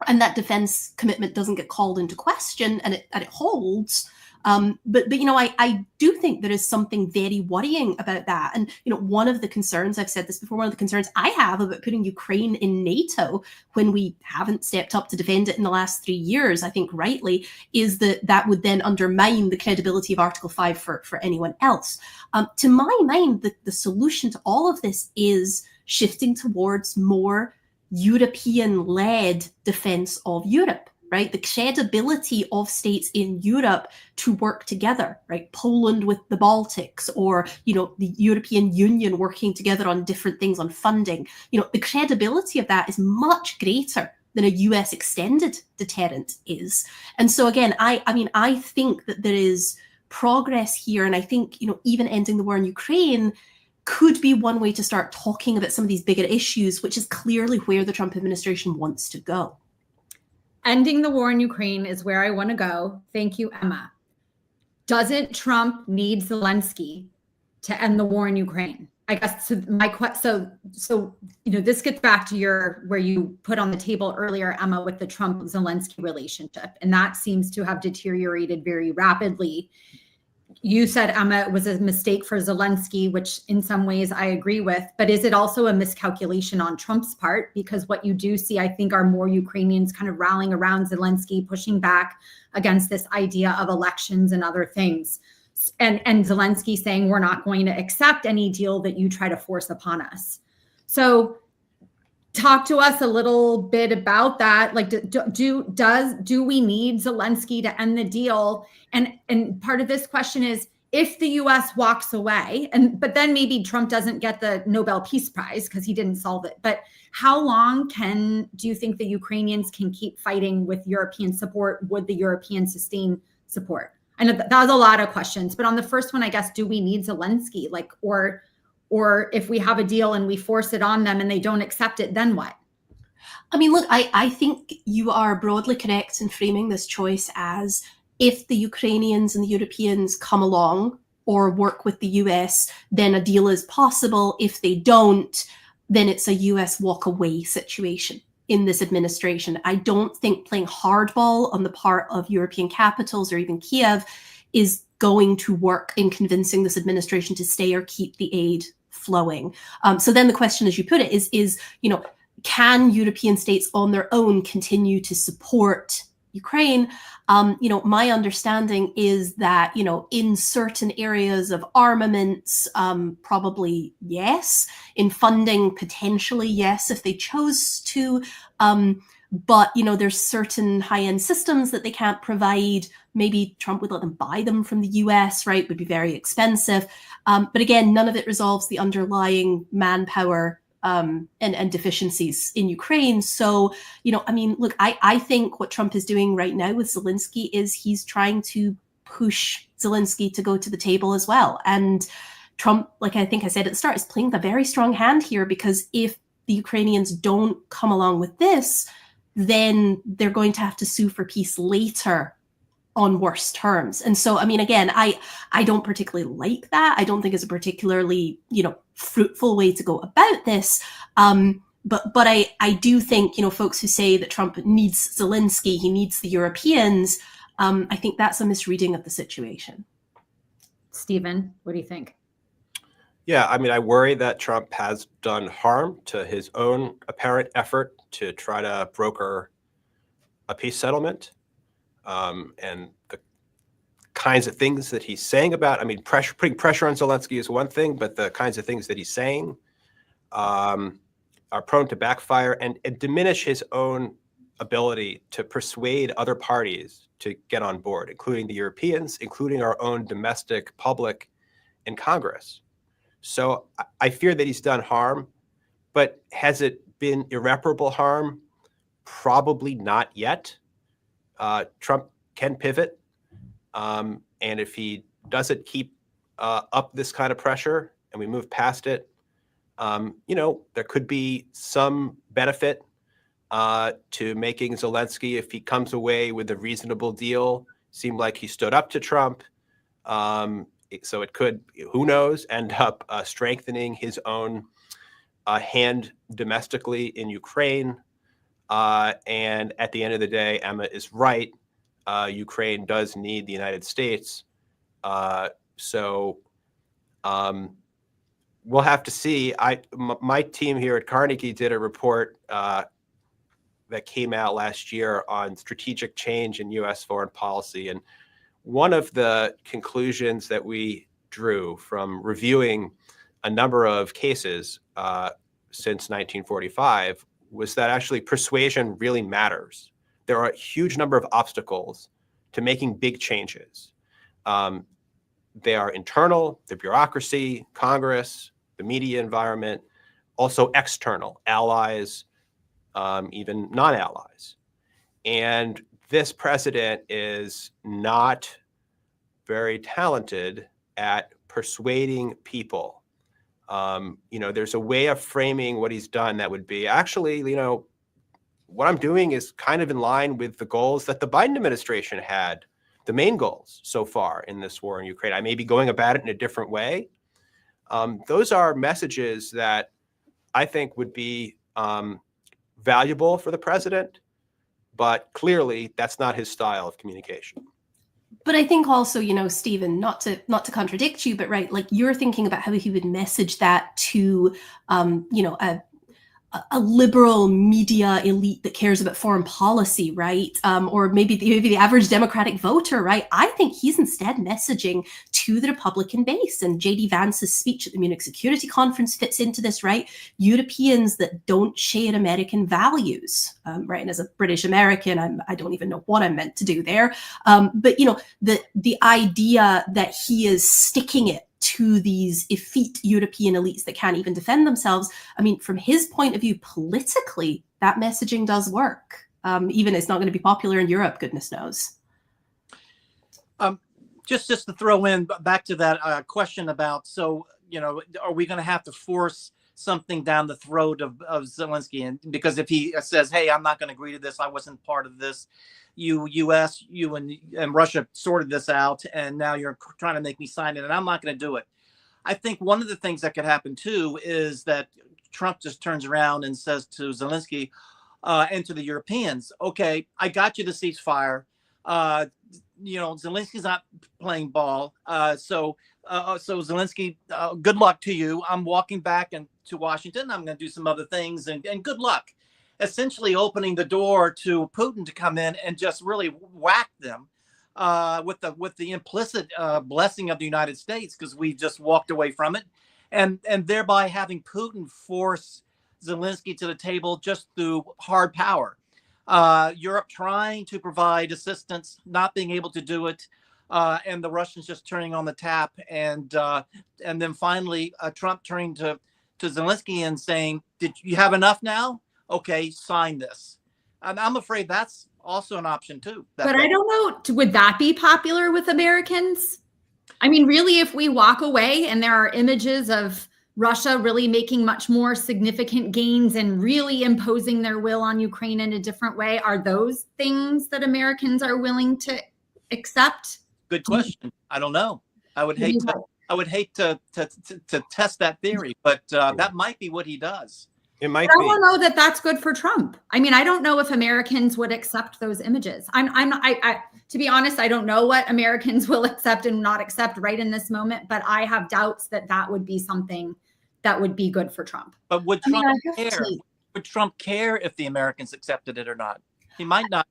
and that defense commitment doesn't get called into question, and it holds. But I do think there is something very worrying about that. And, one of the concerns, I've said this before, one of the concerns I have about putting Ukraine in NATO when we haven't stepped up to defend it in the last 3 years, I think rightly, is that would then undermine the credibility of Article 5 for anyone else. To my mind, the solution to all of this is shifting towards more European-led defense of Europe. Right, the credibility of states in Europe to work together, right? Poland with the Baltics, or the European Union working together on different things, on funding. The credibility of that is much greater than a US extended deterrent is. And so again, I think that there is progress here, and I think even ending the war in Ukraine could be one way to start talking about some of these bigger issues, which is clearly where the Trump administration wants to go. Ending the war in Ukraine is where I want to go. Thank you, Emma. Doesn't Trump need Zelensky to end the war in Ukraine? I guess this gets back to where you put on the table earlier, Emma, with the Trump-Zelensky relationship, and that seems to have deteriorated very rapidly. You said, Emma, it was a mistake for Zelensky, which in some ways I agree with, but is it also a miscalculation on Trump's part? Because what you do see, I think, are more Ukrainians kind of rallying around Zelensky, pushing back against this idea of elections and other things. And Zelensky saying, we're not going to accept any deal that you try to force upon us. So talk to us a little bit about that. Like, do we need Zelensky to end the deal? And part of this question is, if the U.S. walks away, but then maybe Trump doesn't get the Nobel Peace Prize because he didn't solve it. But how long do you think the Ukrainians can keep fighting with European support? Would the Europeans sustain support? I know that was a lot of questions, but on the first one, I guess, do we need Zelensky? Like, or if we have a deal and we force it on them and they don't accept it, then what? I mean, look, I think you are broadly correct in framing this choice as, if the Ukrainians and the Europeans come along or work with the US, then a deal is possible. If they don't, then it's a US walk away situation in this administration. I don't think playing hardball on the part of European capitals or even Kiev is going to work in convincing this administration to stay or keep the aid flowing. So then the question, as you put it, is, can European states on their own continue to support Ukraine? My understanding is that, in certain areas of armaments, probably yes. In funding, potentially yes, if they chose to. But, there's certain high-end systems that they can't provide. Maybe Trump would let them buy them from the US, right? Would be very expensive. But again, none of it resolves the underlying manpower and deficiencies in Ukraine. So, look, I think what Trump is doing right now with Zelensky is he's trying to push Zelensky to go to the table as well. And Trump, like I think I said at the start, is playing a very strong hand here, because if the Ukrainians don't come along with this, then they're going to have to sue for peace later on worse terms. And so, again, I don't particularly like that. I don't think it's a particularly, fruitful way to go about this. But I do think, folks who say that Trump needs Zelensky, he needs the Europeans, I think that's a misreading of the situation. Stephen, what do you think? Yeah, I worry that Trump has done harm to his own apparent effort to try to broker a peace settlement. And the kinds of things that he's saying about, putting pressure on Zelensky is one thing, but the kinds of things that he's saying are prone to backfire and diminish his own ability to persuade other parties to get on board, including the Europeans, including our own domestic public in Congress. So I fear that he's done harm, but has it been irreparable harm? Probably not yet. Trump can pivot. And if he doesn't keep up this kind of pressure and we move past it, there could be some benefit to making Zelensky, if he comes away with a reasonable deal, seem like he stood up to Trump. So it could, who knows, end up strengthening his own hand domestically in Ukraine. And at the end of the day, Emma is right. Ukraine does need the United States. So we'll have to see. My team here at Carnegie did a report that came out last year on strategic change in U.S. foreign policy. And one of the conclusions that we drew from reviewing a number of cases since 1945 was that actually persuasion really matters. There are a huge number of obstacles to making big changes. They are internal, the bureaucracy, Congress, the media environment, also external, allies, even non-allies. And this president is not very talented at persuading people. There's a way of framing what he's done that would be, actually, what I'm doing is kind of in line with the goals that the Biden administration had, the main goals so far in this war in Ukraine. I may be going about it in a different way. Those are messages that I think would be valuable for the president, but clearly that's not his style of communication. But I think also, Stephen, not to contradict you, but right, like you're thinking about how he would message that to, a liberal media elite that cares about foreign policy, right? Or maybe the average Democratic voter, right? I think he's instead messaging to the Republican base. And J.D. Vance's speech at the Munich Security Conference fits into this, right? Europeans that don't share American values, right? And as a British American, I don't even know what I'm meant to do there. But, you know, the idea that he is sticking it to these effete European elites that can't even defend themselves. I mean, from his point of view, politically, that messaging does work. Even it's not going to be popular in Europe, goodness knows. Just to throw in back to that question about, so, you know, are we going to have to force something down the throat of Zelensky? And because if he says, hey, I'm not going to agree to this, I wasn't part of this, U.S., you and Russia sorted this out, and now you're trying to make me sign it, and I'm not going to do it. I think one of the things that could happen too is that Trump just turns around and says to Zelensky and to the Europeans, okay, I got you the ceasefire. You know, Zelensky's not playing ball. So Zelensky, good luck to you. I'm walking back to Washington. I'm going to do some other things, and good luck. Essentially opening the door to Putin to come in and just really whack them with the implicit blessing of the United States, because we just walked away from it, and thereby having Putin force Zelensky to the table just through hard power. Europe trying to provide assistance, not being able to do it, and the Russians just turning on the tap, and then finally Trump turning to Zelensky and saying, "Did you have enough now? Okay, sign this." And I'm afraid that's also an option too. But I don't know, would that be popular with Americans? I mean, really, if we walk away and there are images of Russia really making much more significant gains and really imposing their will on Ukraine in a different way, are those things that Americans are willing to accept? Good question. I don't know. I would hate to test that theory, but that might be what he does. It might I be. don't know that that's good for Trump. I mean, I don't know if Americans would accept those images. To be honest, I don't know what Americans will accept and not accept right in this moment, but I have doubts that that would be something that would be good for Trump. But would Trump care? Would Trump care if the Americans accepted it or not? He might not.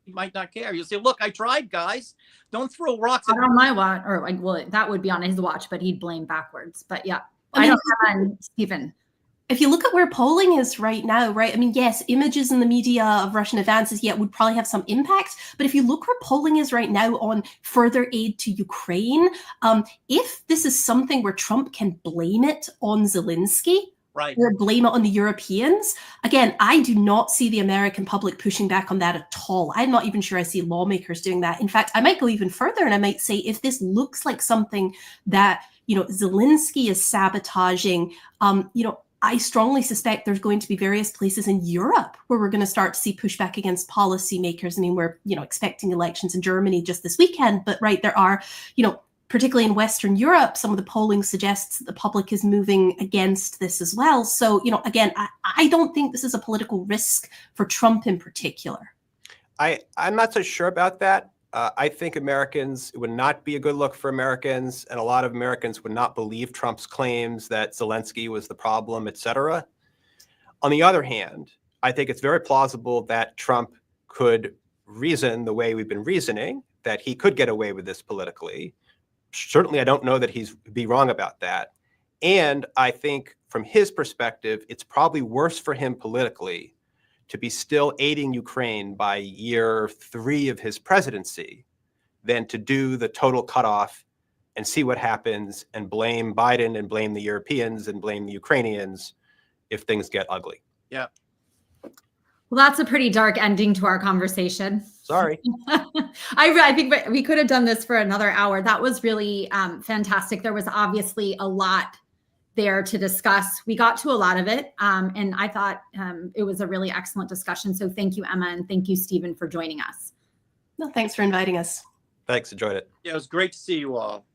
He might not care. You'll say, "Look, I tried, guys. Don't throw rocks at on my watch," or like, well, that would be on his watch, but he'd blame backwards. But yeah, I don't know, Stephen. If you look at where polling is right now, right? I mean, yes, images in the media of Russian advances, would probably have some impact. But if you look where polling is right now on further aid to Ukraine, if this is something where Trump can blame it on Zelensky, right, or blame it on the Europeans, again, I do not see the American public pushing back on that at all. I'm not even sure I see lawmakers doing that. In fact, I might go even further and I might say, if this looks like something that, Zelensky is sabotaging, I strongly suspect there's going to be various places in Europe where we're going to start to see pushback against policymakers. I mean, we're, expecting elections in Germany just this weekend, but right, there are, particularly in Western Europe, some of the polling suggests that the public is moving against this as well. So, again, I don't think this is a political risk for Trump in particular. I'm not so sure about that. I think it would not be a good look for Americans, and a lot of Americans would not believe Trump's claims that Zelensky was the problem, et cetera. On the other hand, I think it's very plausible that Trump could reason the way we've been reasoning, that he could get away with this politically. Certainly, I don't know that he'd be wrong about that. And I think from his perspective, it's probably worse for him politically to be still aiding Ukraine by year 3 of his presidency than to do the total cutoff and see what happens and blame Biden and blame the Europeans and blame the Ukrainians if things get ugly. Yeah. Well, that's a pretty dark ending to our conversation. Sorry. I think we could have done this for another hour. That was really fantastic. There was obviously a lot there to discuss. We got to a lot of it, and I thought it was a really excellent discussion. So thank you, Emma, and thank you, Stephen, for joining us. No, thanks for inviting us. Thanks, enjoyed it. Yeah, it was great to see you all.